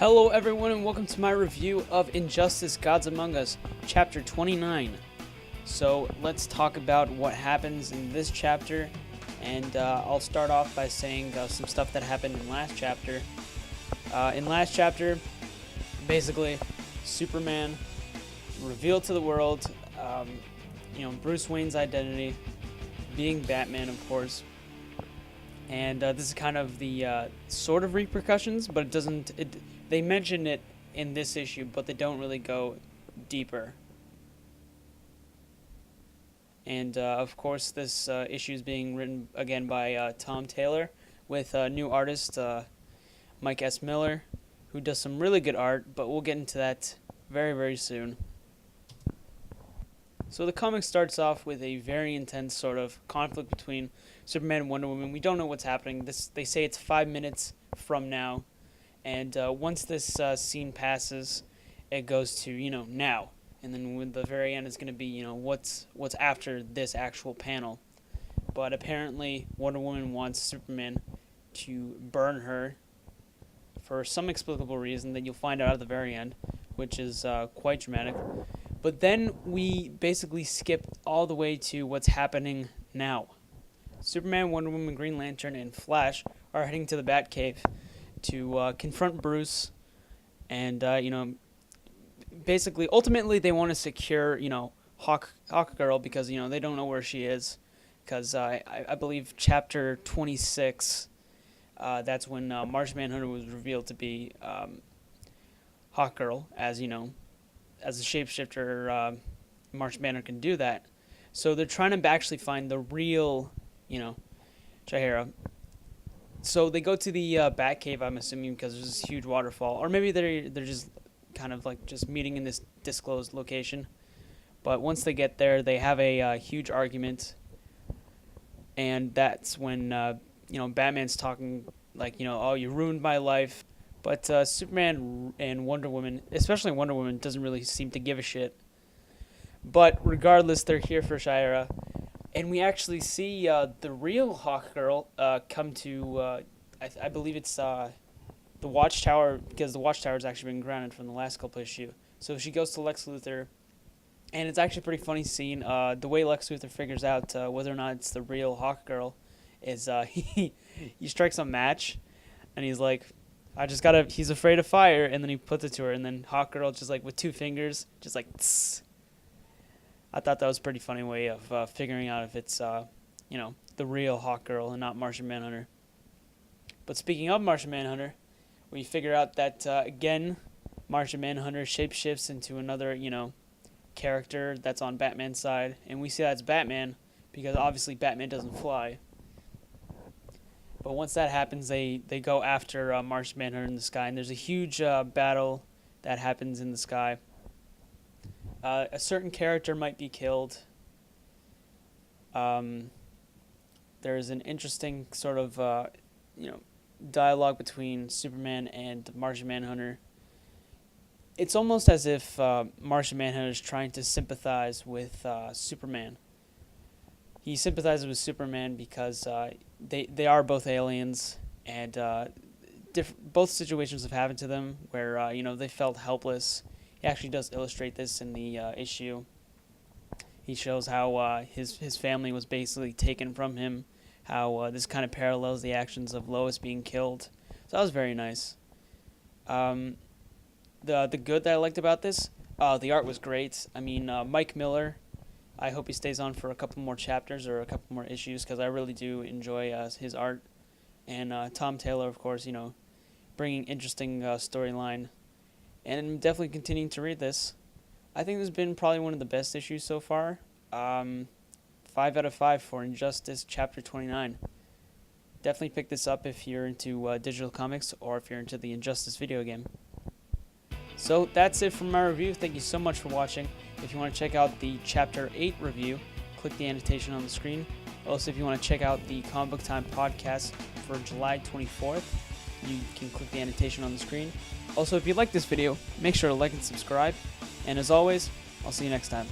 Hello everyone and welcome to my review of Injustice Gods Among Us, Chapter 29. So let's talk about what happens in this chapter, and I'll start off by saying some stuff that happened in last chapter. In last chapter, basically, Superman revealed to the world, Bruce Wayne's identity, being Batman, of course. And this is kind of the sort of repercussions, but it doesn't. They mention it in this issue, but they don't really go deeper. And of course, this issue is being written again by Tom Taylor with new artist Mike S. Miller, who does some really good art. But we'll get into that very, very soon. So the comic starts off with a very intense sort of conflict between Superman and Wonder Woman. We don't know what's happening. They say it's 5 minutes from now, and once this scene passes, it goes to now, and then with the very end is going to be what's after this actual panel. But apparently Wonder Woman wants Superman to burn her for some inexplicable reason that you'll find out at the very end, which is quite dramatic. But then we basically skip all the way to what's happening now. Superman, Wonder Woman, Green Lantern, and Flash are heading to the Batcave to confront Bruce. And, basically, ultimately they want to secure, Hawkgirl because, they don't know where she is. Because I believe Chapter 26, that's when Martian Manhunter was revealed to be Hawkgirl, as a shapeshifter, Martian Manhunter can do that. So they're trying to actually find the real, Chihira. So they go to the Batcave, I'm assuming, because there's this huge waterfall. Or maybe they're just kind of like just meeting in this disclosed location. But once they get there, they have a huge argument. And that's when, Batman's talking like, oh, you ruined my life. But Superman and Wonder Woman, especially Wonder Woman, doesn't really seem to give a shit. But regardless, they're here for Shira. And we actually see the real Hawkgirl come to, I believe it's the Watchtower, because the Watchtower's actually been grounded from the last couple issues. So she goes to Lex Luthor, and it's actually a pretty funny scene. The way Lex Luthor figures out whether or not it's the real Hawkgirl is he strikes a match, and he's like, he's afraid of fire, and then he puts it to her, and then Hawkgirl just like with two fingers, just like, tss. I thought that was a pretty funny way of figuring out if it's, the real Hawkgirl and not Martian Manhunter. But speaking of Martian Manhunter, we figure out that, again, Martian Manhunter shapeshifts into another, character that's on Batman's side, and we see that's Batman, because obviously Batman doesn't fly. But once that happens, they go after Martian Manhunter in the sky, and there's a huge battle that happens in the sky. A certain character might be killed. There's an interesting sort of, dialogue between Superman and Martian Manhunter. It's almost as if Martian Manhunter is trying to sympathize with Superman. He sympathizes with Superman because they are both aliens, and both situations have happened to them where they felt helpless. He actually does illustrate this in the issue. He shows how his family was basically taken from him, how this kind of parallels the actions of Lois being killed. So that was very nice. The good that I liked about this, the art was great. I mean, Mike Miller, I hope he stays on for a couple more chapters or a couple more issues, because I really do enjoy his art. And Tom Taylor, of course, bringing interesting storyline. And I'm definitely continuing to read this. I think this has been probably one of the best issues so far. 5 out of 5 for Injustice Chapter 29. Definitely pick this up if you're into digital comics or if you're into the Injustice video game. So that's it for my review. Thank you so much for watching. If you want to check out the Chapter 8 review, click the annotation on the screen. Also, if you want to check out the Comic Book Time podcast for July 24th, you can click the annotation on the screen. Also, if you like this video, make sure to like and subscribe. And as always, I'll see you next time.